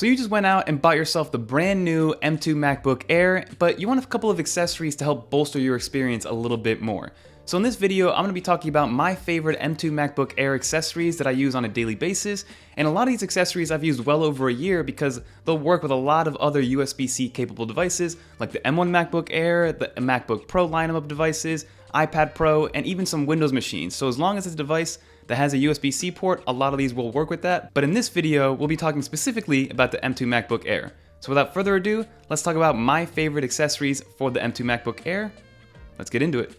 So you just went out and bought yourself the brand new M2 MacBook Air, but you want a couple of accessories to help bolster your experience a little bit more. So in this video, I'm going to be talking about my favorite M2 MacBook Air accessories that I use on a daily basis, and a lot of these accessories I've used well over a year because they'll work with a lot of other USB-C capable devices like the M1 MacBook Air, the MacBook Pro lineup of devices, iPad Pro, and even some Windows machines. So as long as it's a device that has a USB-C port, a lot of these will work with that. But in this video, we'll be talking specifically about the M2 MacBook Air. So without further ado, let's talk about my favorite accessories for the M2 MacBook Air. Let's get into it.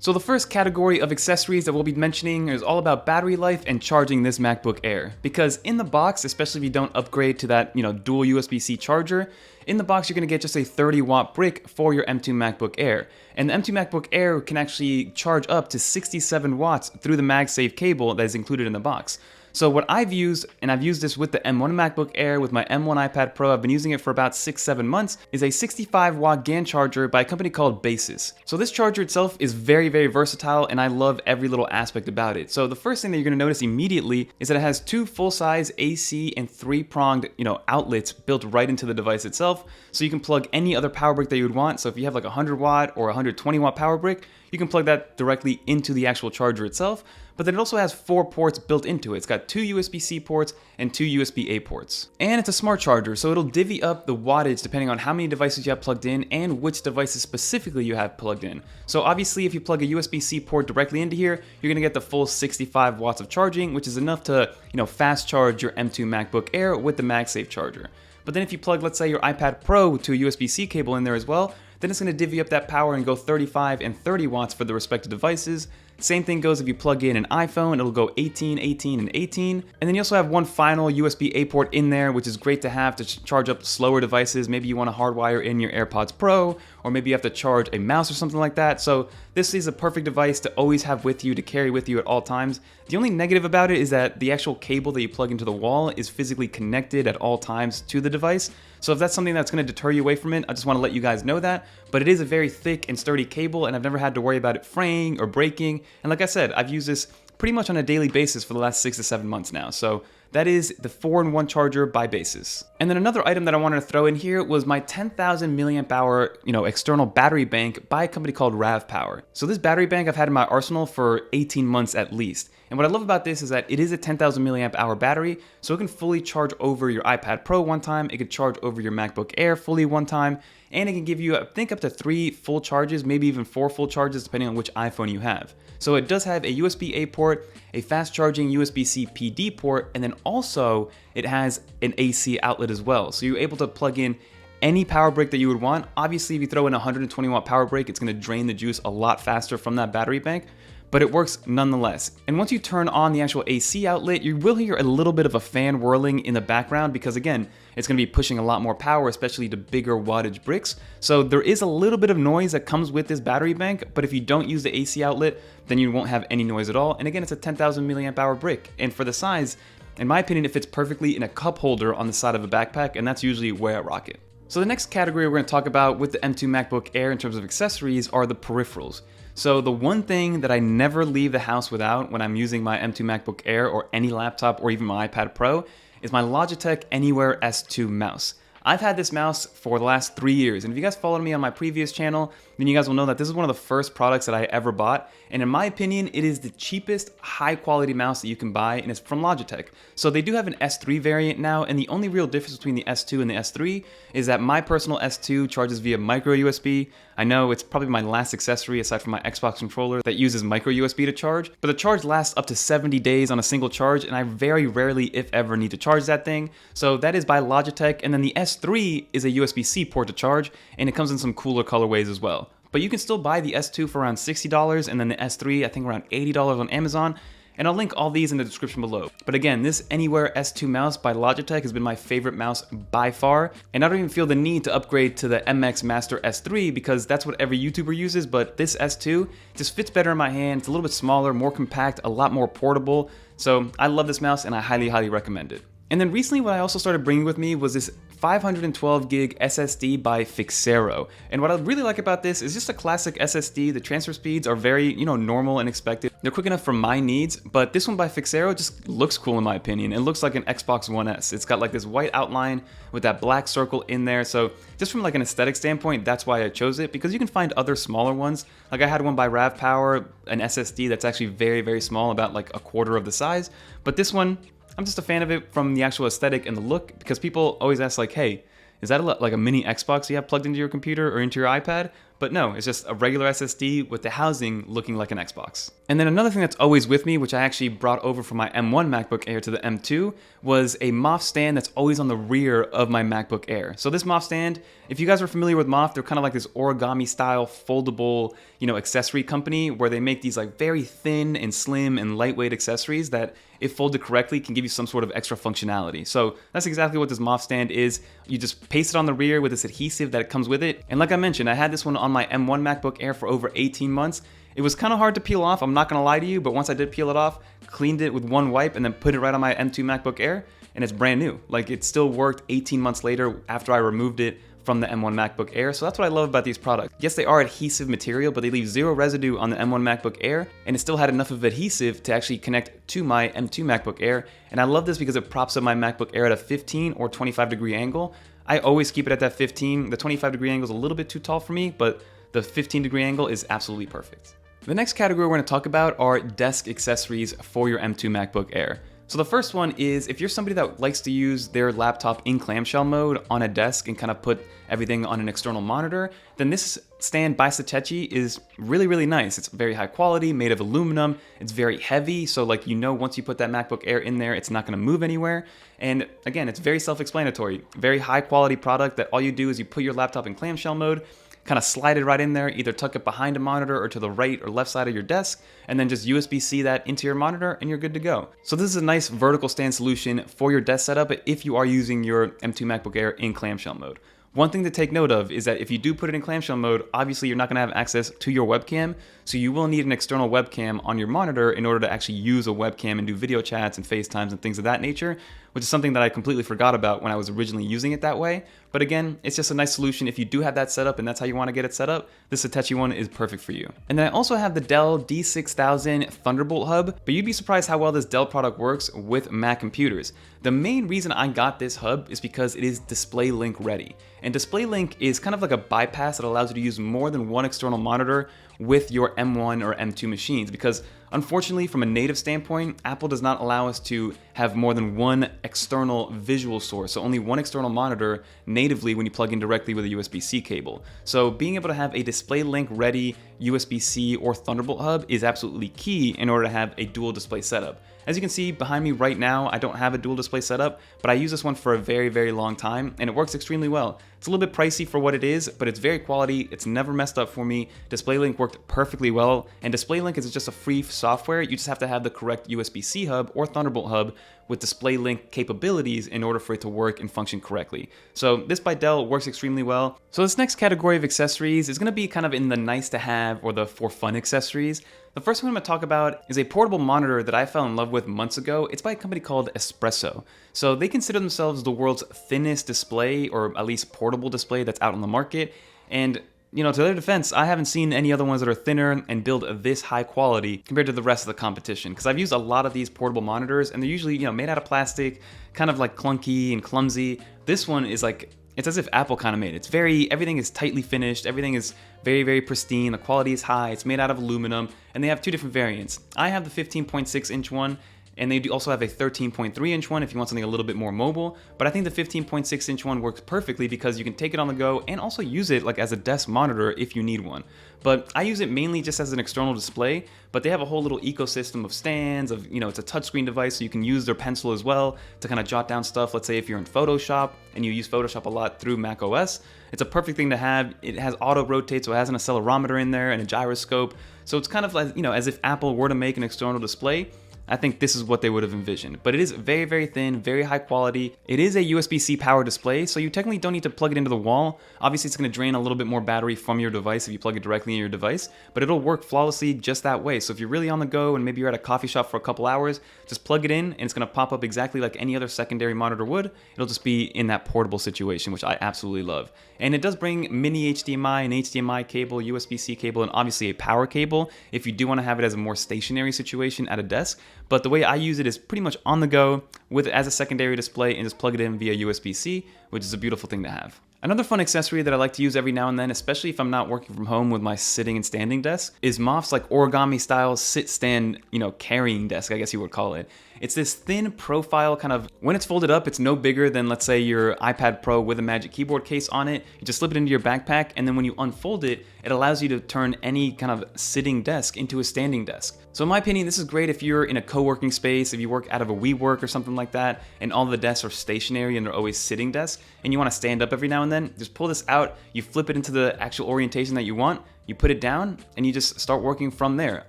So the first category of accessories that we'll be mentioning is all about battery life and charging this MacBook Air. Because in the box, especially if you don't upgrade to that, dual USB-C charger, in the box you're going to get just a 30-watt brick for your M2 MacBook Air. And the M2 MacBook Air can actually charge up to 67 watts through the MagSafe cable that is included in the box. So what I've used, and I've used this with the M1 MacBook Air, with my M1 iPad Pro, I've been using it for about 6-7 months, is a 65-watt GAN charger by a company called Basis. So this charger itself is very, very versatile, and I love every little aspect about it. So the first thing that you're going to notice immediately is that it has two full-size AC and three-pronged, outlets built right into the device itself. So you can plug any other power brick that you would want. So if you have like a 100-watt or 120-watt power brick, you can plug that directly into the actual charger itself. But then it also has 4 ports built into it. It's got 2 USB-C ports and 2 USB-A ports. And it's a smart charger, so it'll divvy up the wattage depending on how many devices you have plugged in and which devices specifically you have plugged in. So obviously if you plug a USB-C port directly into here, you're gonna get the full 65 watts of charging, which is enough to, fast charge your M2 MacBook Air with the MagSafe charger. But then if you plug, let's say, your iPad Pro to a USB-C cable in there as well, then it's going to divvy up that power and go 35 and 30 watts for the respective devices. Same thing goes if you plug in an iPhone, it'll go 18, 18, and 18. And then you also have one final USB-A port in there, which is great to have to charge up slower devices. Maybe you want to hardwire in your AirPods Pro, or maybe you have to charge a mouse or something like that. So this is a perfect device to always have with you, to carry with you at all times. The only negative about it is that the actual cable that you plug into the wall is physically connected at all times to the device. So if that's something that's going to deter you away from it, I just want to let you guys know that. But it is a very thick and sturdy cable, and I've never had to worry about it fraying or breaking. And like I said, I've used this pretty much on a daily basis for the last 6 to 7 months now. So that is the 4-in-1 charger by Basis. And then another item that I wanted to throw in here was my 10,000 milliamp hour, external battery bank by a company called RAVPower. So this battery bank I've had in my arsenal for 18 months at least. And what I love about this is that it is a 10,000 milliamp hour battery, so it can fully charge over your iPad Pro one time, it could charge over your MacBook Air fully one time, and it can give you, I think, up to 3 full charges, maybe even 4 full charges depending on which iPhone you have. So it does have a USB-A port, a fast charging USB-C PD port, and then also it has an AC outlet as well. So you're able to plug in any power brick that you would want. Obviously, if you throw in a 120-watt power brick, it's going to drain the juice a lot faster from that battery bank, but it works nonetheless. And once you turn on the actual AC outlet, you will hear a little bit of a fan whirling in the background because, again, it's going to be pushing a lot more power, especially to bigger wattage bricks. So there is a little bit of noise that comes with this battery bank, but if you don't use the AC outlet, then you won't have any noise at all. And again, it's a 10,000 milliamp hour brick. And for the size, in my opinion, it fits perfectly in a cup holder on the side of a backpack, and that's usually where I rock it. So the next category we're going to talk about with the M2 MacBook Air in terms of accessories are the peripherals. So the one thing that I never leave the house without when I'm using my M2 MacBook Air or any laptop or even my iPad Pro is my Logitech Anywhere S2 mouse. I've had this mouse for the last 3 years, and if you guys followed me on my previous channel, then you guys will know that this is one of the first products that I ever bought, and in my opinion, it is the cheapest high-quality mouse that you can buy, and it's from Logitech. So they do have an S3 variant now, and the only real difference between the S2 and the S3 is that my personal S2 charges via micro USB. I know it's probably my last accessory aside from my Xbox controller that uses micro USB to charge, but the charge lasts up to 70 days on a single charge, and I very rarely, if ever, need to charge that thing. So that is by Logitech, and then the S3 is a USB-C port to charge, and it comes in some cooler colorways as well. But you can still buy the S2 for around $60, and then the S3, I think around $80 on Amazon, and I'll link all these in the description below. But again, this Anywhere S2 mouse by Logitech has been my favorite mouse by far, and I don't even feel the need to upgrade to the MX Master S3 because that's what every YouTuber uses, but this S2 just fits better in my hand. It's a little bit smaller, more compact, a lot more portable. So I love this mouse and I highly, highly recommend it. And then recently what I also started bringing with me was this 512 gig SSD by Fixero. And what I really like about this is just a classic SSD. The transfer speeds are very, normal and expected. They're quick enough for my needs, but this one by Fixero just looks cool in my opinion. It looks like an Xbox One S. It's got like this white outline with that black circle in there. So just from like an aesthetic standpoint, that's why I chose it, because you can find other smaller ones. Like I had one by RAVPower, an SSD that's actually very, very small, about like a quarter of the size. But this one, I'm just a fan of it from the actual aesthetic and the look, because people always ask like, hey, is that like a mini Xbox you have plugged into your computer or into your iPad? But no, it's just a regular SSD with the housing looking like an Xbox. And then another thing that's always with me, which I actually brought over from my M1 MacBook Air to the M2, was a MOF stand that's always on the rear of my MacBook Air. So this MOF stand, if you guys are familiar with MOF, they're kind of like this origami style foldable, accessory company where they make these like very thin and slim and lightweight accessories that, if folded correctly, can give you some sort of extra functionality. So that's exactly what this MOF stand is. You just paste it on the rear with this adhesive that comes with it. And like I mentioned, I had this one on my M1 MacBook Air for over 18 months. It was kind of hard to peel off, I'm not gonna lie to you, but once I did peel it off, cleaned it with one wipe and then put it right on my M2 MacBook Air, and it's brand new. Like, it still worked 18 months later after I removed it from the M1 MacBook Air. So that's what I love about these products. Yes, they are adhesive material, but they leave zero residue on the M1 MacBook Air, and it still had enough of adhesive to actually connect to my M2 MacBook Air. And I love this because it props up my MacBook Air at a 15 or 25 degree angle. I always keep it at that 15. The 25 degree angle is a little bit too tall for me, but the 15 degree angle is absolutely perfect. The next category we're going to talk about are desk accessories for your M2 MacBook Air. So the first one is, if you're somebody that likes to use their laptop in clamshell mode on a desk and kind of put everything on an external monitor, then this stand by Satechi is really, really nice. It's very high quality, made of aluminum. It's very heavy, so like once you put that MacBook Air in there, it's not going to move anywhere. And again, it's very self-explanatory. Very high quality product that all you do is you put your laptop in clamshell mode, kind of slide it right in there, either tuck it behind a monitor or to the right or left side of your desk, and then just USB-C that into your monitor and you're good to go. So this is a nice vertical stand solution for your desk setup if you are using your M2 MacBook Air in clamshell mode. One thing to take note of is that if you do put it in clamshell mode, obviously you're not going to have access to your webcam, so you will need an external webcam on your monitor in order to actually use a webcam and do video chats and FaceTimes and things of that nature, which is something that I completely forgot about when I was originally using it that way. But again, it's just a nice solution if you do have that set up and that's how you want to get it set up. This Satechi one is perfect for you. And then I also have the Dell D6000 Thunderbolt hub, but you'd be surprised how well this Dell product works with Mac computers. The main reason I got this hub is because it is DisplayLink ready. And DisplayLink is kind of like a bypass that allows you to use more than one external monitor with your M1 or M2 machines, because unfortunately, from a native standpoint, Apple does not allow us to have more than one external visual source, so only one external monitor natively when you plug in directly with a USB-C cable. So being able to have a DisplayLink ready USB-C or Thunderbolt hub is absolutely key in order to have a dual display setup. As you can see behind me right now, I don't have a dual display setup, but I use this one for a very, very long time, and it works extremely well. It's a little bit pricey for what it is, but it's very quality. It's never messed up for me. DisplayLink worked perfectly well, and DisplayLink is just a free software. You just have to have the correct USB-C hub or Thunderbolt hub with DisplayLink capabilities in order for it to work and function correctly. So this by Dell works extremely well. So this next category of accessories is going to be kind of in the nice to have or the for fun accessories. The first one I'm going to talk about is a portable monitor that I fell in love with months ago. It's by a company called Espresso. So they consider themselves the world's thinnest display, or at least portable display that's out on the market. And to their defense, I haven't seen any other ones that are thinner and build this high quality compared to the rest of the competition. Because I've used a lot of these portable monitors, and they're usually made out of plastic, kind of like clunky and clumsy. This one is like, it's as if Apple kind of made it. Everything is tightly finished, everything is very, very pristine, the quality is high, it's made out of aluminum, and they have two different variants. I have the 15.6 inch one, and they do also have a 13.3 inch one if you want something a little bit more mobile, but I think the 15.6 inch one works perfectly because you can take it on the go and also use it like as a desk monitor if you need one. But I use it mainly just as an external display, but they have a whole little ecosystem of stands, it's a touchscreen device, so you can use their pencil as well to kind of jot down stuff. Let's say if you're in Photoshop and you use Photoshop a lot through Mac OS, it's a perfect thing to have. It has auto rotate, so it has an accelerometer in there and a gyroscope. So it's kind of like, as if Apple were to make an external display. I think this is what they would have envisioned. But it is very, very thin, very high quality. It is a USB-C power display, so you technically don't need to plug it into the wall. Obviously, it's going to drain a little bit more battery from your device if you plug it directly in your device, but it'll work flawlessly just that way. So if you're really on the go and maybe you're at a coffee shop for a couple hours, just plug it in and it's going to pop up exactly like any other secondary monitor would. It'll just be in that portable situation, which I absolutely love. And it does bring mini HDMI, an HDMI cable, USB-C cable, and obviously a power cable if you do want to have it as a more stationary situation at a desk. But the way I use it is pretty much on the go with it as a secondary display and just plug it in via USB-C, which is a beautiful thing to have. Another fun accessory that I like to use every now and then, especially if I'm not working from home with my sitting and standing desk, is Mof's like origami style sit stand, carrying desk, I guess you would call it. It's this thin profile kind of, when it's folded up, it's no bigger than, let's say, your iPad Pro with a Magic Keyboard case on it. You just slip it into your backpack, and then when you unfold it, it allows you to turn any kind of sitting desk into a standing desk. So in my opinion, this is great if you're in a co-working space, if you work out of a WeWork or something like that, and all the desks are stationary and they're always sitting desks, and you want to stand up every now and then, just pull this out, you flip it into the actual orientation that you want, you put it down, and you just start working from there.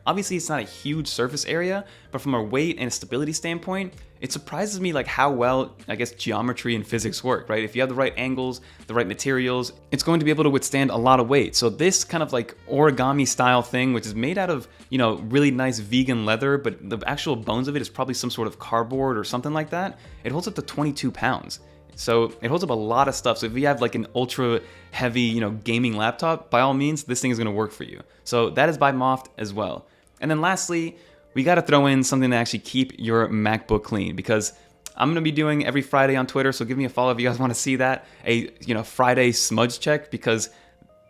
Obviously, it's not a huge surface area, but from a weight and a stability standpoint, it surprises me like how well, I guess, geometry and physics work, right? If you have the right angles, the right materials, it's going to be able to withstand a lot of weight. So this kind of like origami style thing, which is made out of, really nice vegan leather, but the actual bones of it is probably some sort of cardboard or something like that. It holds up to 22 pounds. So it holds up a lot of stuff. So if you have like an ultra heavy, gaming laptop, by all means, this thing is gonna work for you. So that is by Moft as well. And then lastly, we gotta throw in something to actually keep your MacBook clean, because I'm gonna be doing every Friday on Twitter, so give me a follow if you guys wanna see that, a Friday smudge check, because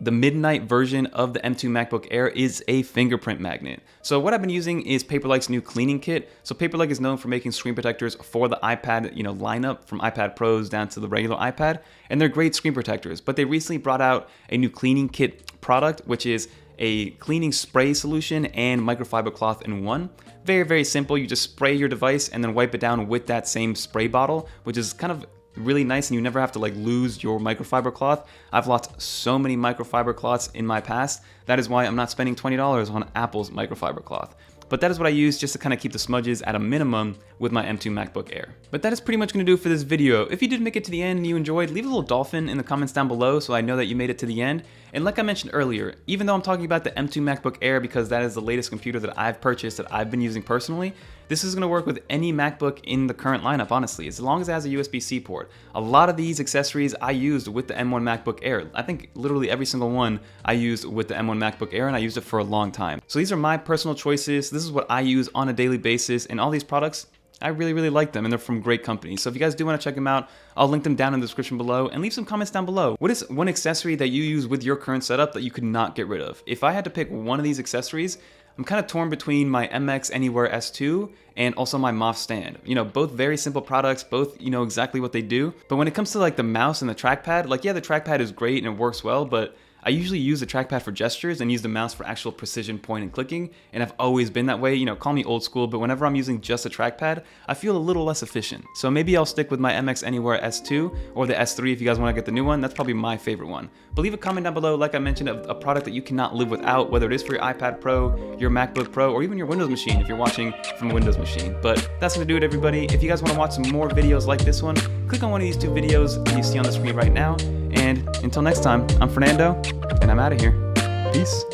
the midnight version of the M2 MacBook Air is a fingerprint magnet. So what I've been using is Paperlike's new cleaning kit. So Paperlike is known for making screen protectors for the iPad, lineup from iPad Pros down to the regular iPad, and they're great screen protectors. But they recently brought out a new cleaning kit product, which is a cleaning spray solution and microfiber cloth in one. Very, very simple. You just spray your device and then wipe it down with that same spray bottle, which is kind of really nice, and you never have to like lose your microfiber cloth. I've lost so many microfiber cloths in my past. That is why I'm not spending $20 on Apple's microfiber cloth. But that is what I use just to kind of keep the smudges at a minimum with my M2 MacBook Air. But that is pretty much going to do it for this video. If you did make it to the end and you enjoyed, leave a little dolphin in the comments down below so I know that you made it to the end. And like I mentioned earlier, even though I'm talking about the M2 MacBook Air because that is the latest computer that I've purchased that I've been using personally, this is going to work with any MacBook in the current lineup, honestly, as long as it has a USB-C port. A lot of these accessories I used with the M1 MacBook Air. I think literally every single one I used with the M1 MacBook Air, and I used it for a long time. So these are my personal choices. This is what I use on a daily basis, and all these products, I really, really like them, and they're from great companies. So if you guys do want to check them out, I'll link them down in the description below, and leave some comments down below. What is one accessory that you use with your current setup that you could not get rid of? If I had to pick one of these accessories, I'm kind of torn between my MX Anywhere S2 and also my Moft stand. Both very simple products, both exactly what they do. But when it comes to like the mouse and the trackpad, like yeah, the trackpad is great and it works well, but I usually use the trackpad for gestures and use the mouse for actual precision point and clicking, and I've always been that way. Call me old school, but whenever I'm using just a trackpad, I feel a little less efficient. So maybe I'll stick with my MX Anywhere S2 or the S3 if you guys want to get the new one. That's probably my favorite one. But leave a comment down below, like I mentioned, of a product that you cannot live without, whether it is for your iPad Pro, your MacBook Pro, or even your Windows machine if you're watching from a Windows machine. But that's going to do it, everybody. If you guys want to watch some more videos like this one, click on one of these two videos that you see on the screen right now. And until next time, I'm Fernando, and I'm out of here. Peace.